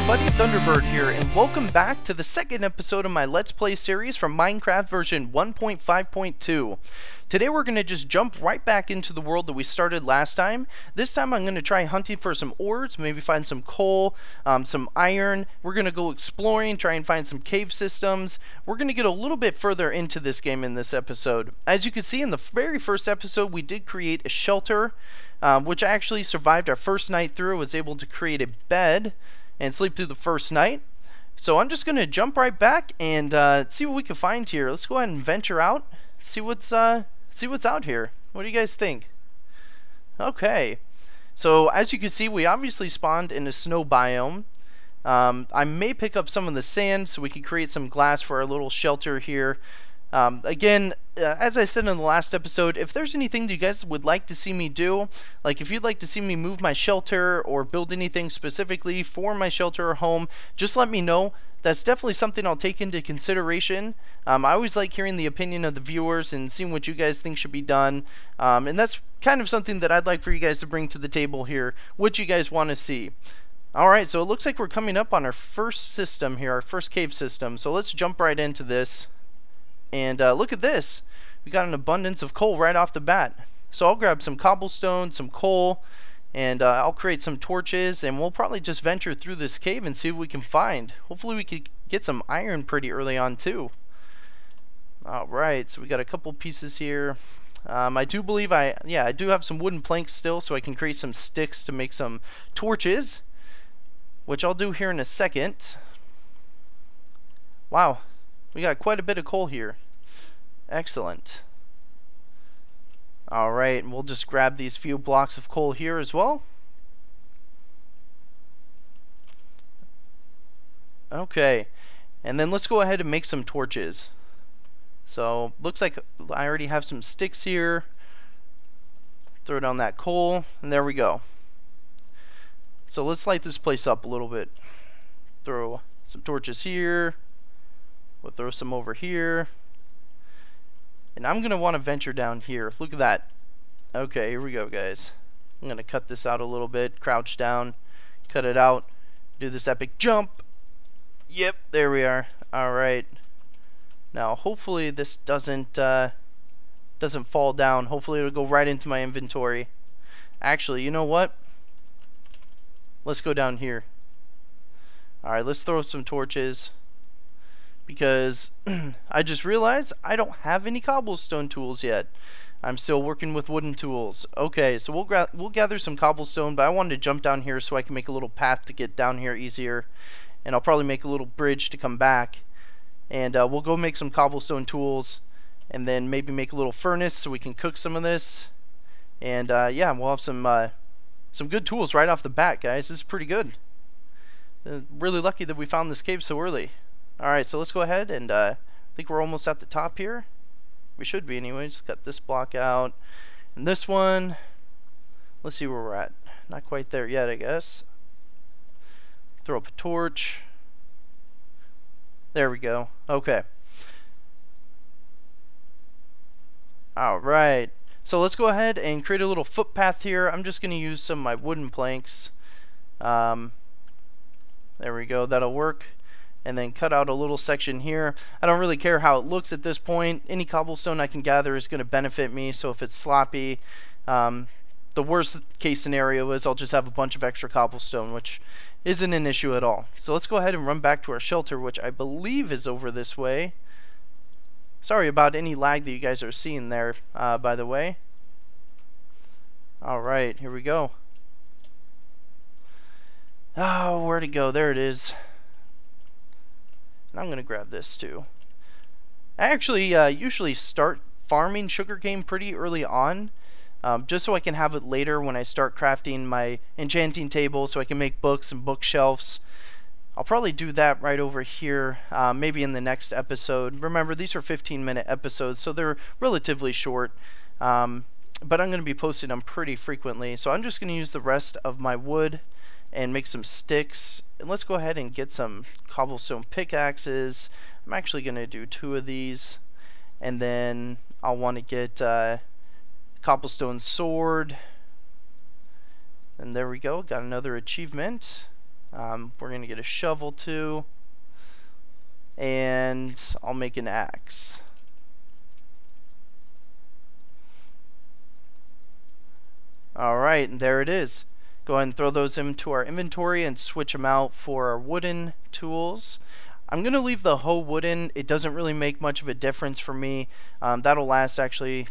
everybody, Thunderbird here, and welcome back to the second episode of my Let's Play series from Minecraft version 1.5.2. Today we're going to just jump right back into the world that we started last time. This time I'm going to try hunting for some ores, maybe find some coal, some iron. We're going to go exploring, try and find some cave systems. We're going to get a little bit further into this game in this episode. As you can see in the very first episode, we did create a shelter, which actually survived our first night through. I was able to create a bed and sleep through the first night. So I'm just going to jump right back and see what we can find here. Let's go ahead and venture out, see what's out here. What do you guys think? Okay, so as you can see, we obviously spawned in a snow biome. I may pick up some of the sand so we can create some glass for our little shelter here. Again, as I said in the last episode, if there's anything that you guys would like to see me do, like if you'd like to see me move my shelter or build anything specifically for my shelter or home, just let me know. That's definitely something I'll take into consideration. I always like hearing the opinion of the viewers and seeing what you guys think should be done. And that's kind of something that I'd like for you guys to bring to the table here, what you guys want to see. Alright, so it looks like we're coming up on our first system here, our first cave system. So let's jump right into this. And look at this. We got an abundance of coal right off the bat. So I'll grab some cobblestone, some coal, and I'll create some torches, and we'll probably just venture through this cave and see what we can find. Hopefully we could get some iron pretty early on too. Alright, so we got a couple pieces here. I do believe I do have some wooden planks still, so I can create some sticks to make some torches, which I'll do here in a second. Wow, we got quite a bit of coal here. Excellent. Alright, and we'll just grab these few blocks of coal here as well. Okay, and then let's go ahead and make some torches. So, looks like I already have some sticks here. Throw down that coal, and there we go. So let's light this place up a little bit. Throw some torches here. We'll throw some over here. And I'm going to want to venture down here. Look at that. Okay, here we go, guys. I'm going to cut this out a little bit. Crouch down. Cut it out. Do this epic jump. Yep, there we are. Alright. Now, hopefully this doesn't fall down. Hopefully it'll go right into my inventory. Actually, you know what? Let's go down here. Alright, let's throw some torches. Because I just realized I don't have any cobblestone tools yet. I'm still working with wooden tools. Okay, so we'll gather some cobblestone, but I wanted to jump down here so I can make a little path to get down here easier. And I'll probably make a little bridge to come back. And we'll go make some cobblestone tools, and then maybe make a little furnace so we can cook some of this. And yeah, we'll have some good tools right off the bat, guys. This is pretty good. Really lucky that we found this cave so early. Alright, so let's go ahead, and I think we're almost at the top here. We should be anyway. Just cut this block out. And this one, let's see where we're at. Not quite there yet, I guess. Throw up a torch. There we go. Okay. Alright. So let's go ahead and create a little footpath here. I'm just going to use some of my wooden planks. There we go. That'll work. And then cut out a little section here. I don't really care how it looks at this point. Any cobblestone I can gather is going to benefit me. So if it's sloppy, the worst case scenario is I'll just have a bunch of extra cobblestone, which isn't an issue at all. So let's go ahead and run back to our shelter, which I believe is over this way. Sorry about any lag that you guys are seeing there, by the way. Alright, here we go. Oh, where'd it go? There it is. I'm going to grab this too. I actually usually start farming sugarcane pretty early on, just so I can have it later when I start crafting my enchanting table, so I can make books and bookshelves. I'll probably do that right over here, maybe in the next episode. Remember, these are 15-minute episodes, so they're relatively short, but I'm going to be posting them pretty frequently. So I'm just going to use the rest of my wood and make some sticks. And let's go ahead and get some cobblestone pickaxes. I'm actually going to do 2 of these, and then I'll want to get cobblestone sword. And there we go, got another achievement. We're going to get a shovel too. And I'll make an axe. Alright, and there it is. Go ahead and throw those into our inventory and switch them out for our wooden tools. I'm going to leave the hoe wooden. It doesn't really make much of a difference for me. That'll last actually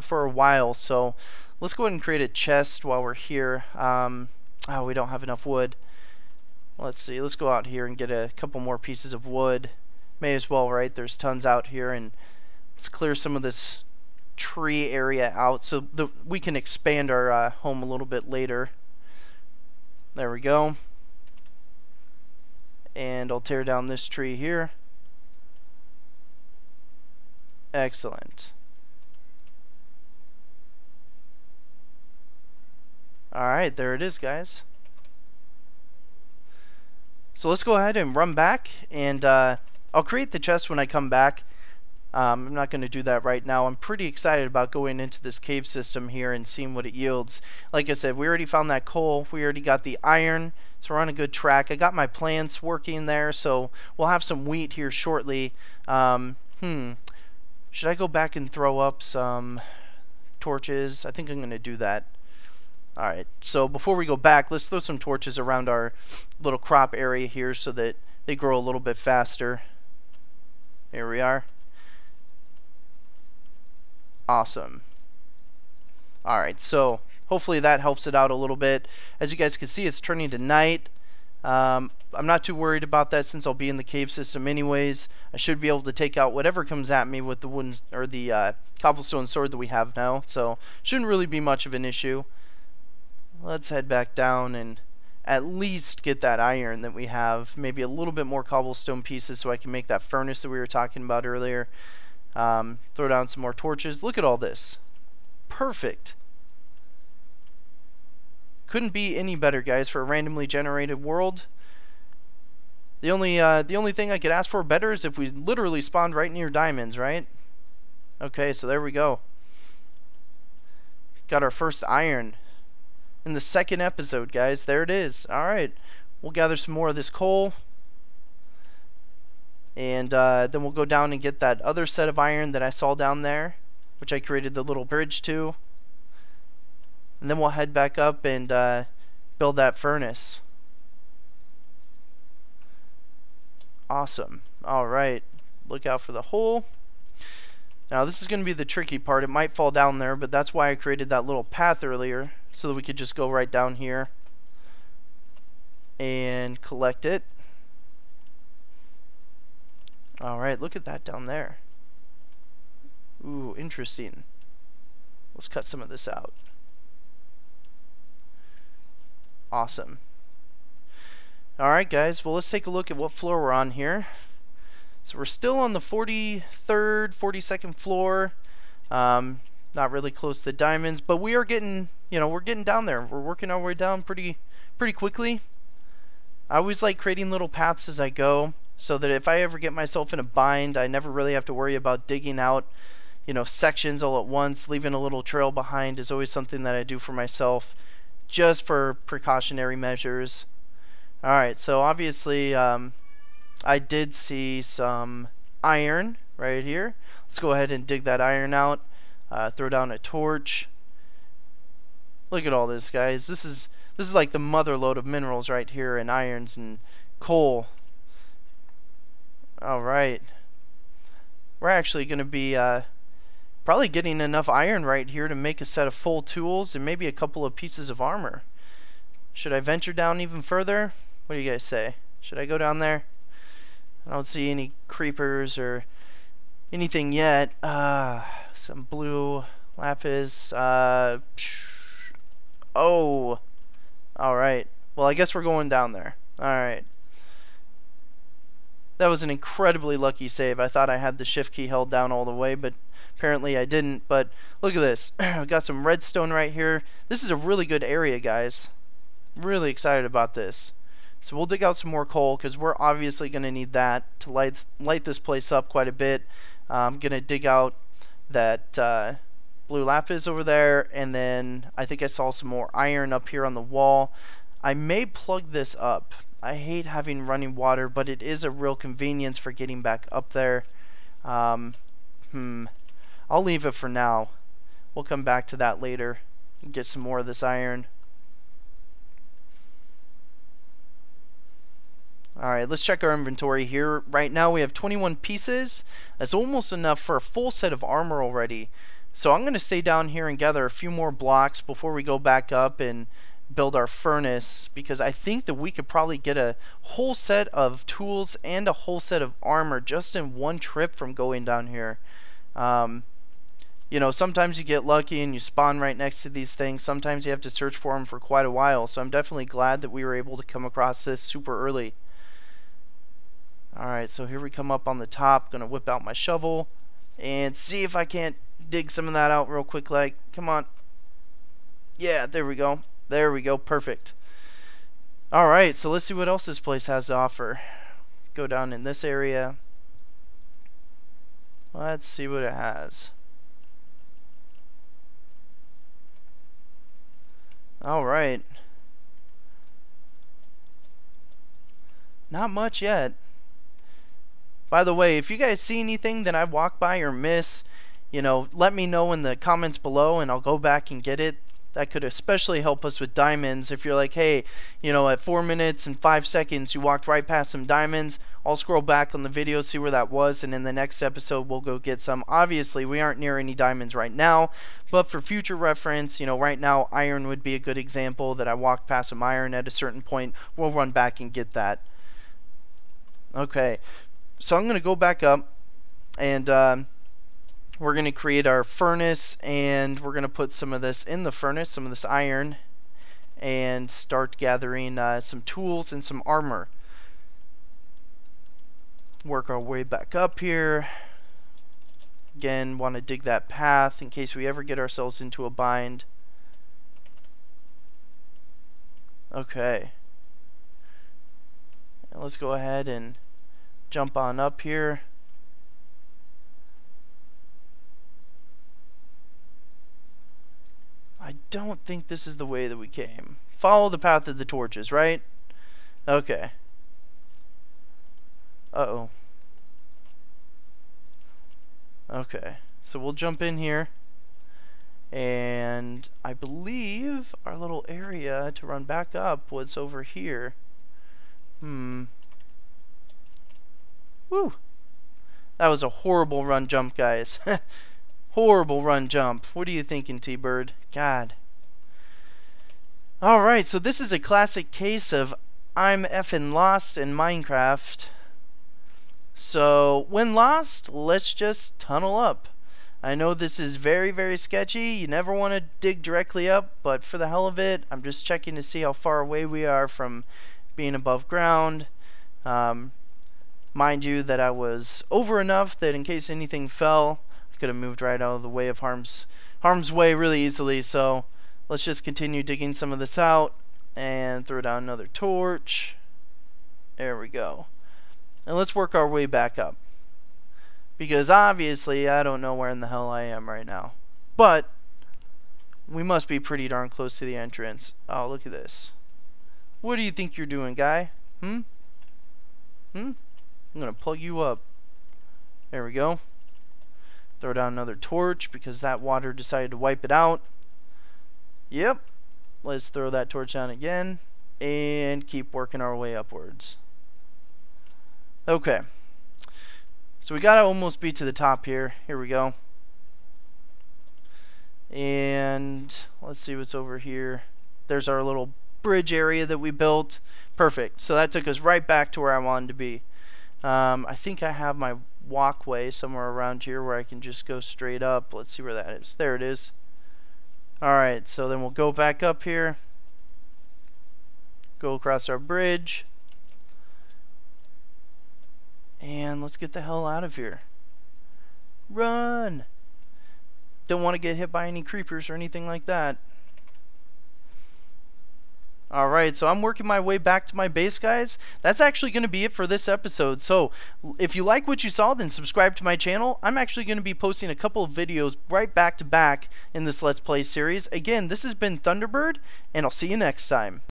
for a while. So let's go ahead and create a chest while we're here. Oh, we don't have enough wood. Let's see. Let's go out here and get a couple more pieces of wood. May as well, right? There's tons out here. And let's clear some of this tree area out so we can expand our home a little bit later. There we go. And I'll tear down this tree here. Excellent. Alright, there it is, guys. So let's go ahead and run back, and I'll create the chest when I come back. I'm not going to do that right now. I'm pretty excited about going into this cave system here and seeing what it yields. Like I said, we already found that coal. We already got the iron, so we're on a good track. I got my plants working there, so we'll have some wheat here shortly. Should I go back and throw up some torches? I think I'm going to do that. Alright, so before we go back, let's throw some torches around our little crop area here so that they grow a little bit faster. Here we are. Awesome. Alright, so hopefully that helps it out a little bit. As you guys can see, it's turning to night. I'm not too worried about that since I'll be in the cave system anyways. I should be able to take out whatever comes at me with the wooden or the cobblestone sword that we have now. So shouldn't really be much of an issue. Let's head back down and at least get that iron that we have. Maybe a little bit more cobblestone pieces so I can make that furnace that we were talking about earlier. Throw down some more torches. Look at all this. Perfect. Couldn't be any better, guys, for a randomly generated world. The only thing I could ask for better is if we literally spawned right near diamonds, right? Okay, so there we go. Got our first iron in the second episode, guys. There it is. Alright, we'll gather some more of this coal. And then we'll go down and get that other set of iron that I saw down there, which I created the little bridge to. And then we'll head back up and build that furnace. Awesome. Alright, look out for the hole. Now this is going to be the tricky part. It might fall down there, but that's why I created that little path earlier, so that we could just go right down here and collect it. Alright, look at that down there. Ooh, interesting. Let's cut some of this out. Awesome. Alright, guys, well, let's take a look at what floor we're on here. So we're still on the 43rd, 42nd floor. Not really close to the diamonds, but we are getting, we're getting down there. We're working our way down pretty quickly. I always like creating little paths as I go, so that if I ever get myself in a bind, I never really have to worry about digging out, sections all at once. Leaving a little trail behind is always something that I do for myself, just for precautionary measures. Alright, so obviously I did see some iron right here. Let's go ahead and dig that iron out. Throw down a torch. Look at all this, guys. This is like the mother lode of minerals right here, and irons and coal. Alright. We're actually going to be probably getting enough iron right here to make a set of full tools and maybe a couple of pieces of armor. Should I venture down even further? What do you guys say? Should I go down there? I don't see any creepers or anything yet. Some blue lapis. Oh. Alright. Well, I guess we're going down there. Alright. That was an incredibly lucky save. I thought I had the shift key held down all the way, but apparently I didn't. But look at this. I've got some redstone right here. This is a really good area, guys. Really excited about this. So we'll dig out some more coal, because we're obviously going to need that to light this place up quite a bit. I'm going to dig out that blue lapis over there, and then I think I saw some more iron up here on the wall. I may plug this up. I hate having running water, but it is a real convenience for getting back up there. I'll leave it for now. We'll come back to that later and get some more of this iron. Alright, let's check our inventory here. Right now we have 21 pieces. That's almost enough for a full set of armor already. So I'm going to stay down here and gather a few more blocks before we go back up and build our furnace, because I think that we could probably get a whole set of tools and a whole set of armor just in one trip from going down here. You know, sometimes you get lucky and you spawn right next to these things. Sometimes you have to search for them for quite a while. So I'm definitely glad that we were able to come across this super early. Alright, so here we come up on the top. Gonna whip out my shovel and see if I can't dig some of that out real quick. Like, come on. Yeah, there we go. There we go. Perfect. Alright, so let's see what else this place has to offer. Go down in this area. Let's see what it has. Alright. Not much yet. By the way, if you guys see anything that I walk by or miss, you know, let me know in the comments below and I'll go back and get it. That could especially help us with diamonds. If you're like, hey, you know, at 4 minutes and 5 seconds you walked right past some diamonds, I'll scroll back on the video, see where that was, and in the next episode we'll go get some. Obviously we aren't near any diamonds right now, but for future reference, you know, right now iron would be a good example that I walked past some iron at a certain point. We'll run back and get that. Okay, so I'm going to go back up and we're going to create our furnace, and we're going to put some of this in the furnace, some of this iron, and start gathering some tools and some armor. Work our way back up here. Again, want to dig that path in case we ever get ourselves into a bind. Okay. Now let's go ahead and jump on up here. I don't think this is the way that we came. Follow the path of the torches, right? Okay. Uh-oh. Okay. So we'll jump in here. And I believe our little area to run back up was over here. Woo! That was a horrible run jump, guys. Horrible run jump. What are you thinking, T-Bird? God. Alright, so this is a classic case of I'm effing lost in Minecraft. So, when lost, let's just tunnel up. I know this is very, very sketchy. You never want to dig directly up, but for the hell of it, I'm just checking to see how far away we are from being above ground. Mind you that I was over enough that in case anything fell, could have moved right out of the way of harm's way really easily. So let's just continue digging some of this out and throw down another torch. There we go. And let's work our way back up, because obviously I don't know where in the hell I am right now, but we must be pretty darn close to the entrance. Oh, look at this. What do you think you're doing, guy? I'm gonna plug you up. There we go. Throw down another torch because that water decided to wipe it out. Yep. Let's throw that torch down again and keep working our way upwards. Okay. So we gotta almost be to the top here. Here we go. And let's see what's over here. There's our little bridge area that we built. Perfect. So that took us right back to where I wanted to be. I think I have my walkway somewhere around here where I can just go straight up. Let's see where that is. There it is. Alright, so then we'll go back up here, go across our bridge, and let's get the hell out of here. Run! Don't want to get hit by any creepers or anything like that. Alright, so I'm working my way back to my base, guys. That's actually going to be it for this episode. So, if you like what you saw, then subscribe to my channel. I'm actually going to be posting a couple of videos right back to back in this Let's Play series. Again, this has been Thunderbird, and I'll see you next time.